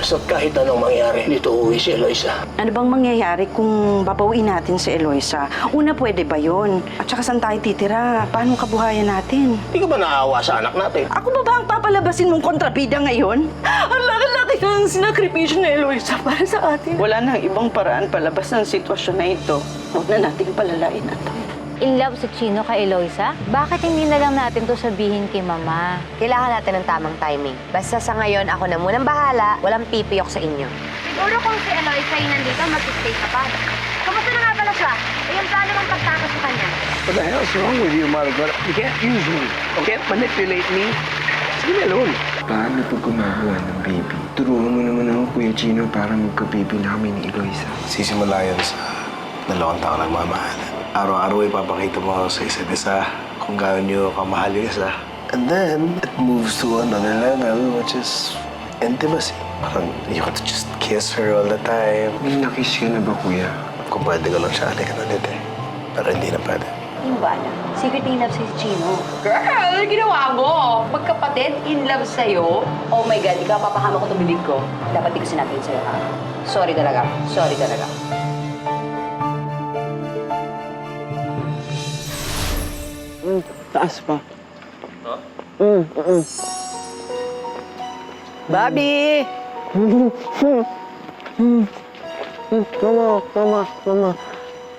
Basta't kahit anong mangyari, dito uuwi si Eloisa. Ano bang mangyayari kung babawiin natin si Eloisa? Una, pwede ba yun? At saka saan tayo titira? Paano kabuhayan natin? Hindi ka ba naawa sa anak natin? Ako ba ang papalabasin mong kontrabida ngayon? Ang laki-laki ng sinakripisyo ni Eloisa para sa atin. Wala nang ibang paraan palabas ng sitwasyon na ito. Huwag na nating palalain ito. In love si Chino kay Eloisa? Bakit hindi na lang natin to sabihin kay Mama? Kailangan natin ng tamang timing. Basta sa ngayon, ako na munang bahala, walang pipiyok sa inyo. Siguro kung si Eloisa yung nandito, mag-stay ka pa. Kamusta na nga pala siya? Ayun, paano bang pagtakas sa kanya? What the hell's wrong with you, Margot? You can't use me. You can't manipulate me. Leave me alone. Paano pag gumagawa ng baby? Turuan mo naman ako, Kuya Chino, para magka-baby na kami ni Eloisa. Sisimula yan sa 2 taong nagmamahalan. Araw-araw ipapakita mo sa isa't isa kung gaano nyo kamahal yung isa. And then, it moves to another level, which is intimacy. Parang you could just kiss her all the time. May nakiss ka na ba, Kuya? Kung pwede ko lang siya halikan ulit eh. Pero hindi na pwede. Yung ba na? Secret in love si Chino. Girl, ginawa mo! Magkapatid, in love sa'yo. Oh my God, ikaw papahama ko itong bibig ko. Dapat di ko sinabihin sa'yo, ha? Sorry talaga. Sorry talaga. Taas pa. Bobby! Mama.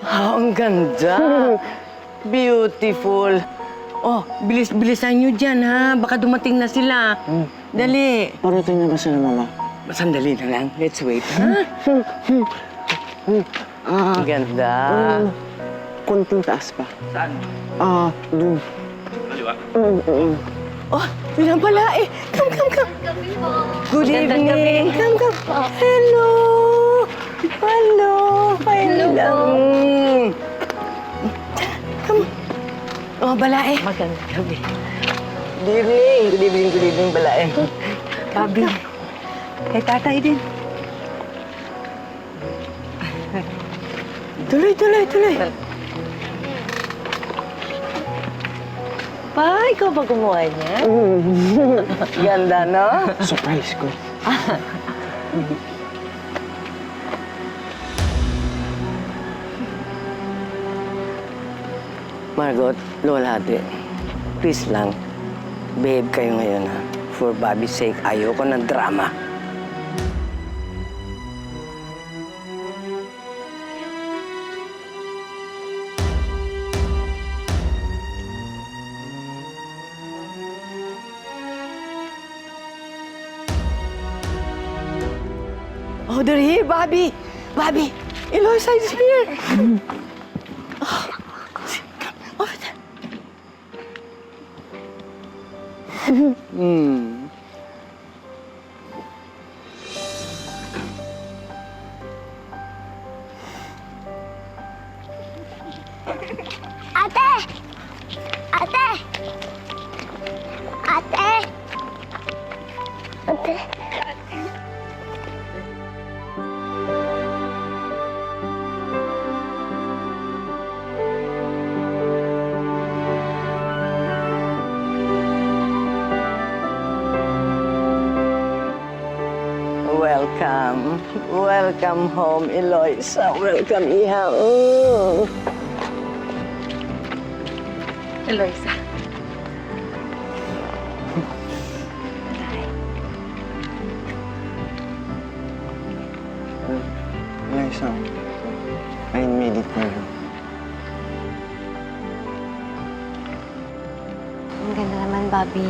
Ang ganda! Beautiful! Oh, bilis-bilisan nyo dyan, ha? Baka dumating na sila. Dali! Parating na ba sila, Mama? Sandali na lang. Let's wait, ha? Ang ganda! Konting taas pa. Saan? Dun. Kaliwa? Oh, bilang pala eh. Come. Good evening. Come. Hello. Come. Oh, Balae. Magandang gabi. Good evening, Balae. Bobby. Kay tatay din. Tuloy. Pa, ikaw ba gumawa niya? Ganda, no? Surprise ko. Margot, Lolate, please lang, behave kayo ngayon, ha? For Bobby's sake, ayoko ng drama. Oh, they're here, Bobby! Bobby! Eloisa is here! Over there. Ate! Welcome home, Eloisa. Welcome, Iha. Eloisa. Eloisa, I made it for you. Ang ganda naman, Bobby.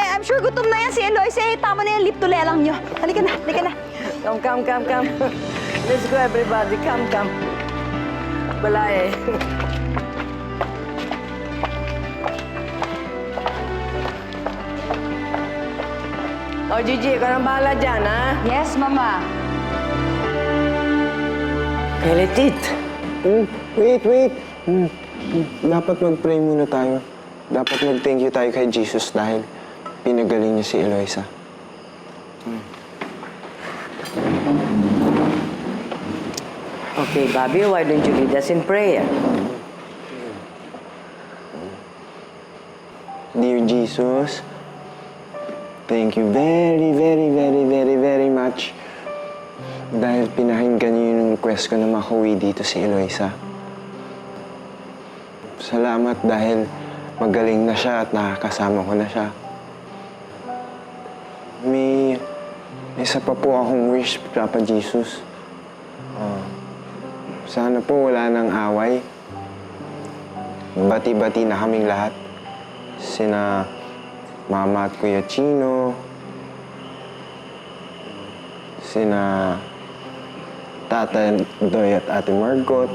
I'm sure gutom na yan si Eloisa. Tama na yung lip to lelang nyo. Halika na. Come. Let's go, everybody. Come. Balae. Oh, Gigi, ikaw nang bahala dyan, ha? Yes, Mama. Kailit it. Wait. Dapat mag-pray muna tayo. Dapat mag-thank you tayo kay Jesus dahil pinagaling niya si Eloisa. Okay, Bobby, why don't you lead us in prayer? Dear Jesus, thank you very, very, very, very, very much dahil pinahinggan niyo yung request ko na makauwi dito si Eloisa. Salamat dahil magaling na siya at nakakasama ko na siya. May isa pa po akong wish, Papa Jesus. Sana po wala nang away. Bati-bati na kaming lahat. Sina Mama at Kuya Chino, sina Tata Doy at Ate Margot,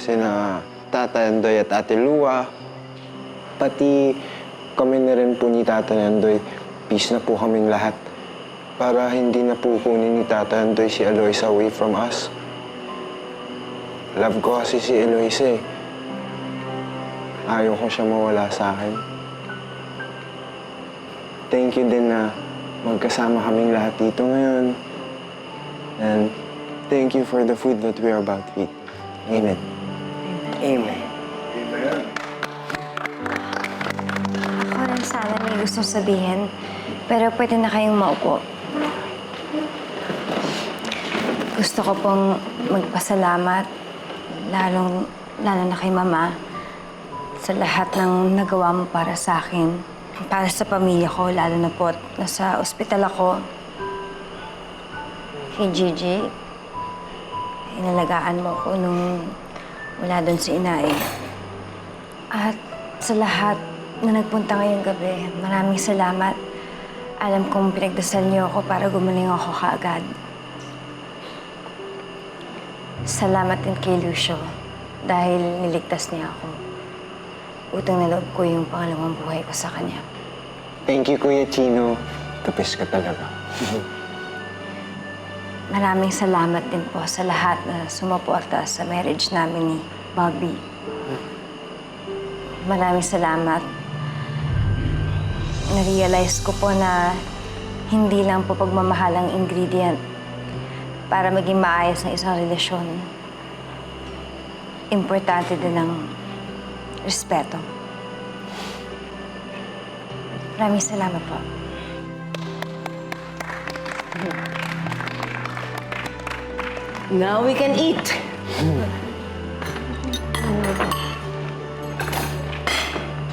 sina Tata Doy at Ate Lua, pati kami na rin po ni Tata Nandoy. Peace na po kaming lahat para hindi na po kunin ni Tata Nandoy si Eloisa away from us. Love ko kasi si Eloisa eh. Ayaw ko siya mawala sa akin. Thank you din na magkasama kaming lahat dito ngayon. And thank you for the food that we are about to eat. Amen. Amen. Ako rin sana may gusto sabihin, pero pwede na kayong maupo. Gusto ko pong magpasalamat, lalo na kay Mama, sa lahat ng nagawa mo para sa akin. Para sa pamilya ko, lalo na po nasa ospital ako. Kay Gigi, inalagaan mo ko nung wala doon si Inay. At sa lahat na nagpunta ngayong gabi, maraming salamat. Alam kong pinagdasal niyo ako para gumaling ako kaagad. Salamat din kay Lucio dahil niligtas niya ako. Utang na loob ko yung pangalawang buhay ko sa kanya. Thank you, Kuya Chino. Tapos ka talaga. Maraming salamat din po sa lahat na sumuporta sa marriage namin ni Bobby. Maraming salamat. Na-realize ko po na hindi lang po pagmamahal ang ingredient para maging maayos ang isang relasyon. Importante din ang respeto. Maraming salamat po. Now we can eat.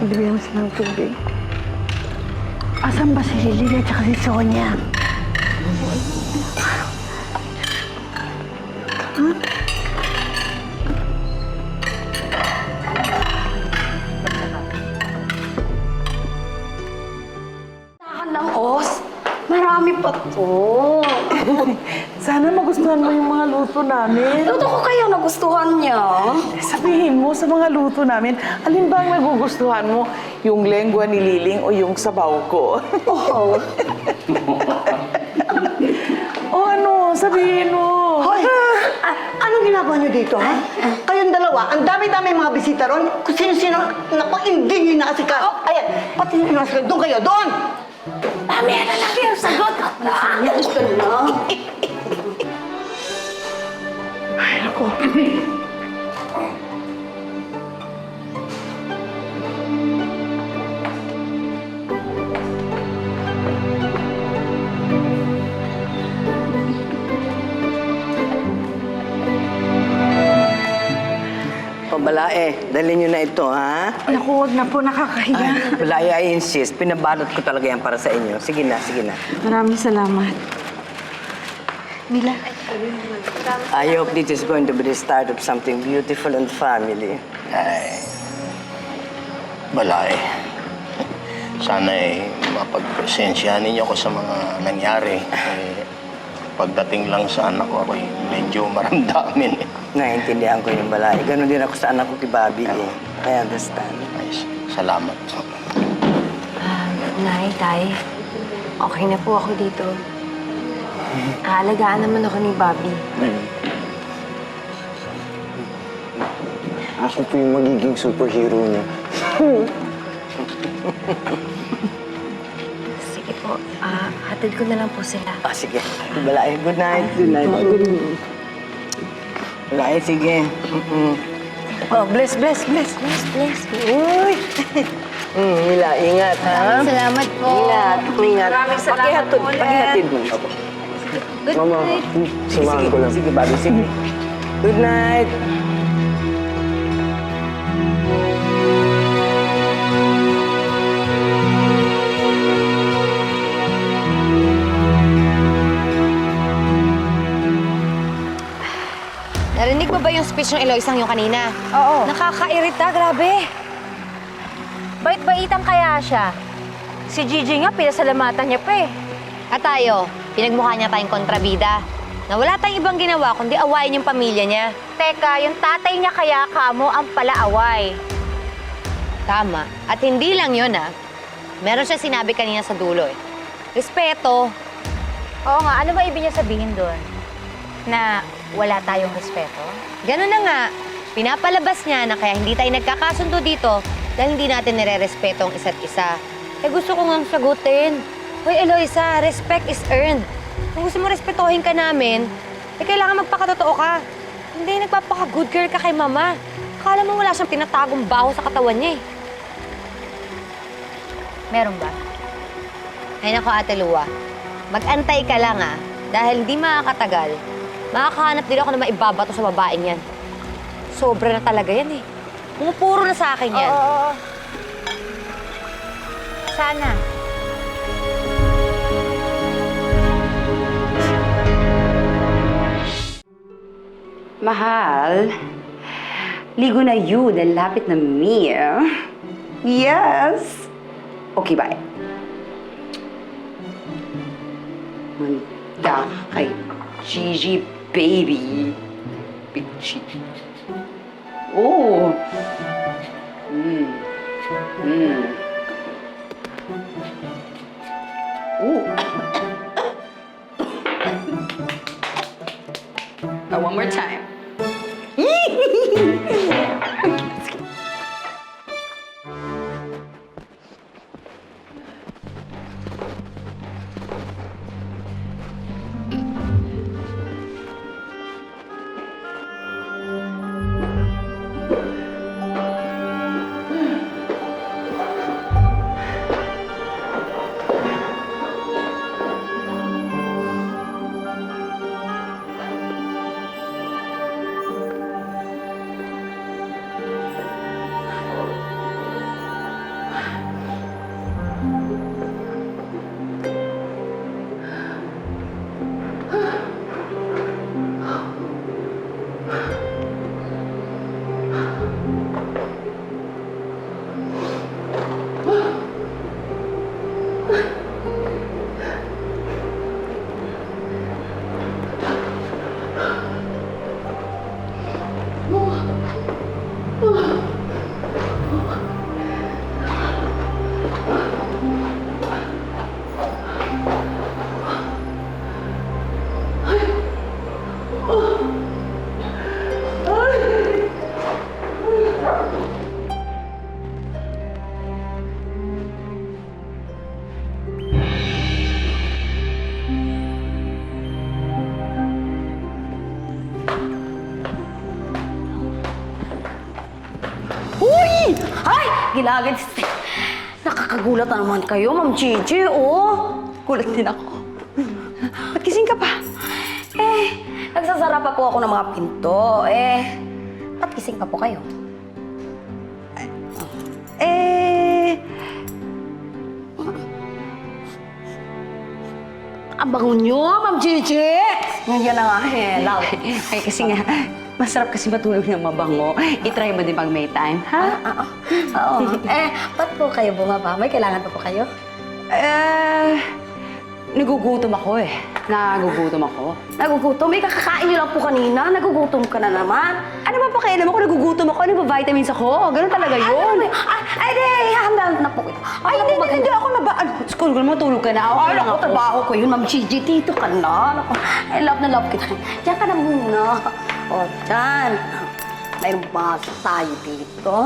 Bibigyan mo sila ng tubig. Asan ba si Lily at saka si Sonia? Marami pa to. Sana magustuhan mo yung mga luto namin. Luto ko kaya nagustuhan niya. Sabihin mo sa mga luto namin, alin ba ang nagugustuhan mo? Yung lengua ni Liling o yung sabaw ko? Oo. O ano, sabihin mo. Hoy! Anong ginagawa niyo dito, ha? Kayong dalawa, ang dami-dami mga bisita ron. Kung sino-sino, naku, hindi nyo naasikaso. Ayan, pati nyo naasikaso. Doon kayo, doon! Mamaya na lang yung sagot. Ayos ka na. Ay, naku. Balae, dali nyo na ito, ha? Naku, wag na po, nakakahiya. Balae, I insist. Pinabalot ko talaga yan para sa inyo. Sige na, sige na. Maraming salamat. Mila. I hope this is going to be the start of something beautiful and family. Ay, Balae. Sana mapagpresensyahan ninyo ako sa mga nangyari. Pagdating lang sa anak ko, ako'y medyo maramdamin. Naiintindihan ko yung Balae. Ganon din ako sa anak ko kay Bobby, eh. I understand. Ay, salamat. Nay, Tay, okay na po ako dito. Aalagaan naman ako ni Bobby. ako po yung magiging superhero niya. Sige po, hatid ko na lang po sila. Sige. Balay. Good night. Good night. Balay, sige. Oh, bless. Uy! Mila, ingat, ha? Salamat po. Ingat. Maraming salamat po ulit. Pakihatid mo. Mama, samahan ko lang. Sige, Bobby, sige. Good night. Narinig mo ba yung speech ng Eloisang yung kanina? Oo. Nakakairita, grabe. Bait-baitan kaya siya. Si Gigi nga, pinasalamatan niya pa eh. At tayo, pinagmukha niya tayong kontrabida. Na wala tayong ibang ginawa kundi awayin yung pamilya niya. Teka, yung tatay niya kaya kamo ang palaaway. Tama. At hindi lang yun, Meron siya sinabi kanina sa dulo, Respeto. Oo nga, ano ba ibig niya sabihin doon? Na wala tayong respeto? Ganun na nga. Pinapalabas niya na kaya hindi tayo nagkakasundo dito dahil hindi natin nire-respeto ang isa't isa. Gusto ko nga sagutin. Hoy, Eloisa, respect is earned. Kung gusto mo respetuhin ka namin, kailangan magpakatotoo ka. Hindi nagpapaka-good girl ka kay Mama. Akala mo wala siyang tinatagong baho sa katawan niya, Meron ba? Ay nako, Ate Lua. Mag-antay ka lang, Dahil hindi makakatagal, makakahanap din ako na maibabato sa babaeng yan. Sobra na talaga yan, Pumupuro na sa akin yan. Oo. Sana. Mahal, ligo na you dahil lapit na me. Yes! Okay, bye. Manda kay Gigi, baby. Bitchy. Oh! Oh! One more time. Gilagid. Nakakagulat na naman kayo, Ma'am Gigi, Gulat din ako. Ba't gising ka pa? Nagsasara pa po ako ng mga pinto. Ba't gising pa po kayo? Ang bango nyo, Ma'am Gigi! Yan na nga, love. Kasi nga, masarap kasi matulog ng mabango. I-try mo din pag may time, ha? Oo. Ba't po kayo bumaba? May kailangan pa po kayo? Nagugutom ako Nagugutom ako. Nagugutom? Kakakain niyo lang po kanina. Nagugutom ka na naman. Ano ba pakialam ako? Nagugutom ako. Ano ba vitamins ako? Ganun talaga yun. Handa na po kita. Hindi ako na ba? School ko naman, tulog ka na. Okay lang ako. Trabaho ko yun, Ma'am Gigi. Dito ka na. Love na love kita. Diyan ka na muna. Diyan. Mayroong basa tayo dito.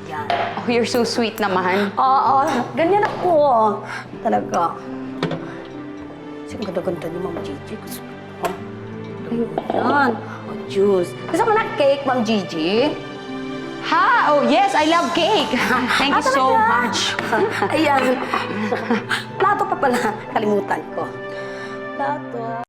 Yan. Oh, you're so sweet naman. Oo, ganyan ako. Talaga. Kasi ang ganda-ganda ni Ma'am Gigi. Gusto ko. Yan. Oh, juice. Gusto mo na cake, Ma'am Gigi? Ha? Oh, yes, I love cake. Thank you so much. Ayan. Plato pa pala. Kalimutan ko. Plato.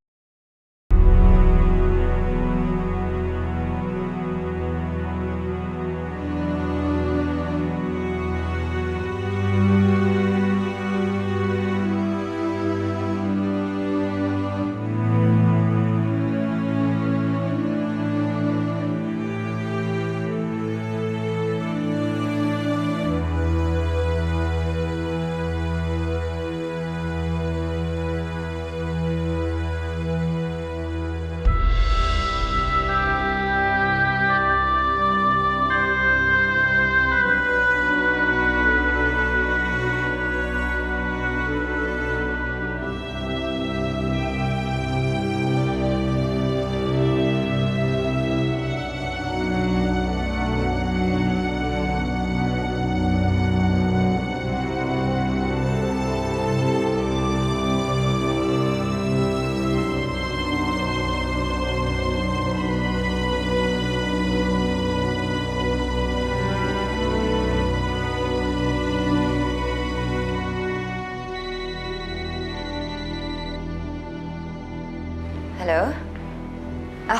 Hello?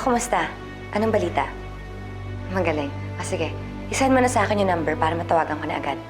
Kumusta? Anong balita? Magaling. Sige. Isend mo na sa akin yung number para matawagan ko na agad.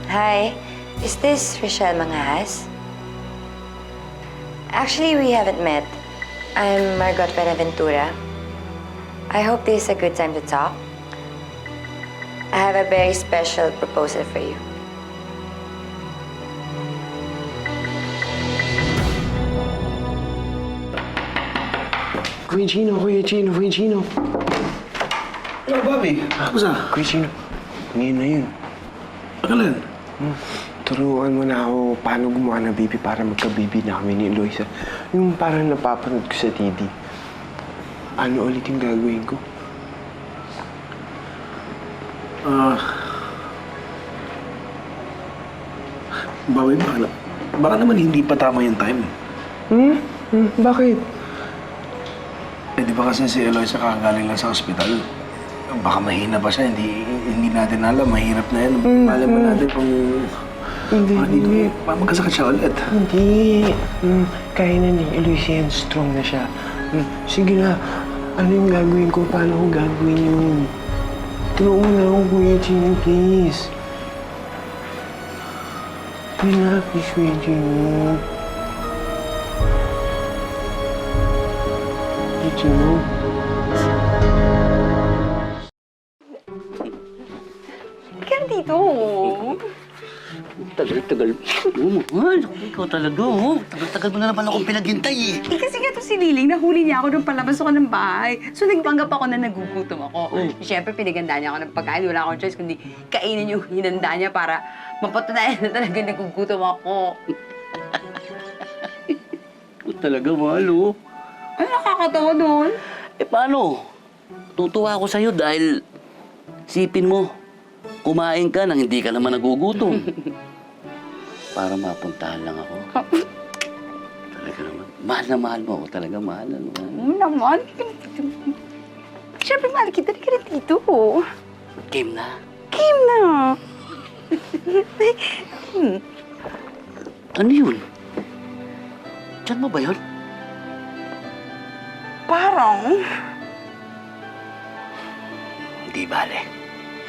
Hi. Is this Rochelle Mangas? Actually, we haven't met. I'm Margot Benaventura. I hope this is a good time to talk. I have a very special proposal for you. Kuya Gino. Hello, Bobby. Kamusta? Kuya Gino, ngayon na yun. Pagalan. Turuan mo na ako paano gumawa ng baby para magka-baby na kami ni Eloisa. Yung parang napapanood ko sa TV. Ano ulit yung gagawin ko? Bobby, baka naman hindi pa tama yung time. Bakit? Eh, di ba kasi si Eloisa kakagaling lang sa ospital? Baka mahina pa siya, hindi natin alam. Mahirap na yan. Alam mo natin kung... Hindi. Magkasakit siya ulit. Hindi. Kaya na ni Eloisa yan. Strong na siya. Sige na. Ano yung gagawin ko? Paano ko gagawin yun? Tulungan mo na ako, Kuya Gino, please. Please na, please, Kuya Gino. Kuya Gino. Kaya dito. Tagal-tagal. Mahal. Ikaw talaga, oh. Tagal-tagal mo na naman akong pinaghintay, eh. Kasi nga to si Liling, nahuli niya ako nung palabas ako ng bahay. So nagpanggap ako na nagugutom ako. Siyempre, pinaganda niya ako ng pagkain. Wala akong choice kundi kainin yung hinanda niya para mapatunayan na talaga nagugutom ako. Talaga, mahal, oh. Ay, nakakatawa doon. Eh, paano? Tutuwa ako sa'yo dahil sipin mo, kumain ka nang hindi ka naman nagugutom. Para mapuntahan lang ako. Talaga naman. Mahal mo ako. Talaga mahal na naman. Naman. Siyempre, mahal kita. Hindi ka na dito. Game na. Game na. Ano yun? Diyan mo ba yun? Parang. Hindi bale.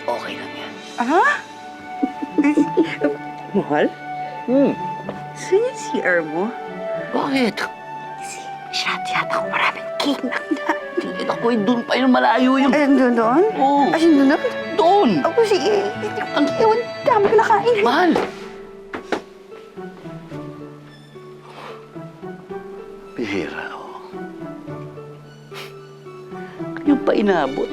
Okay lang yan. Ha? Mahal? Saan yung CR mo? Bakit? Shot yata ako maraming cake na. Eh, ako, doon pa yung malayo yung... Ay, doon? Oo. Ay, doon? Doon! Ako sige. Ang dami ko nakain. Mahal! Pihira, oh. Yung pa inabot.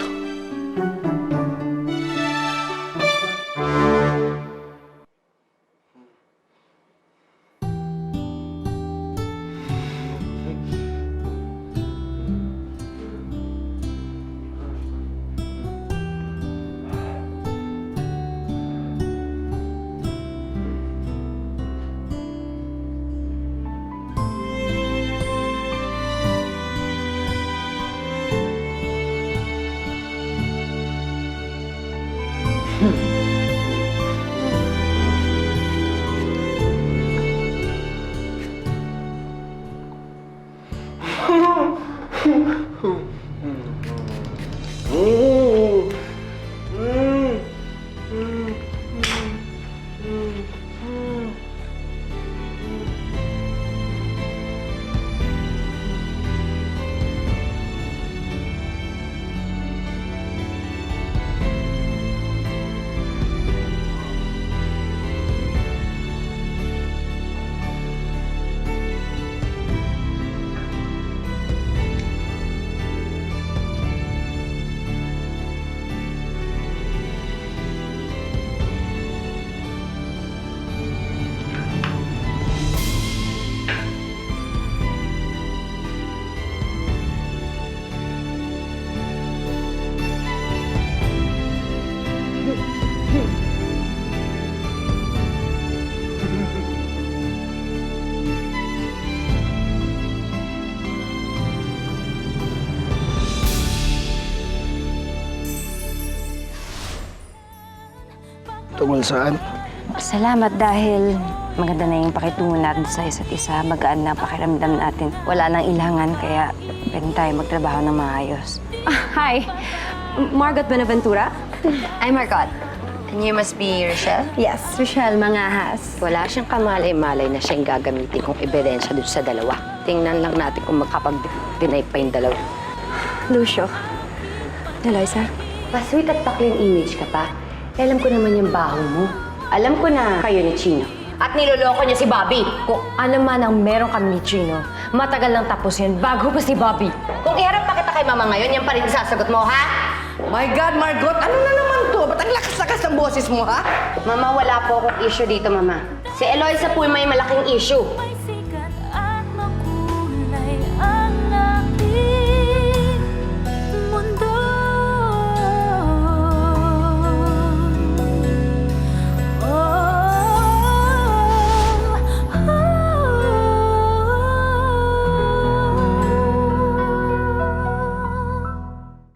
Tungkol saan? Salamat dahil maganda na yung pakitungo natin sa isa't isa. Magaan na pakiramdam natin. Wala nang ilangan, kaya pwede tayo magtrabaho ng maayos. Hi, Margot Benaventura? I'm Margot. And you must be Rochelle? Yes, Rochelle Mangahas. Wala siyang kamalay-malay na siyang gagamitin kung ebidensya doon sa dalawa. Tingnan lang natin kung makapag-deny pa yung dalawa. Lucio. Eloisa? Pa-sweet at pa-clean image ka pa. Alam ko naman yung baho mo. Alam ko na kayo ni Chino. At niloloko niya si Bobby. Kung ano man ang meron kami ni Chino, matagal lang tapos yun bago pa si Bobby. Kung iharap pa kita kay Mama ngayon, yan pa rin sasagot mo, ha? My God, Margot, ano na naman to? Ba't ang lakas-lakas ng boses mo, ha? Mama, wala po akong issue dito, Mama. Si Eloisa po yung may malaking issue.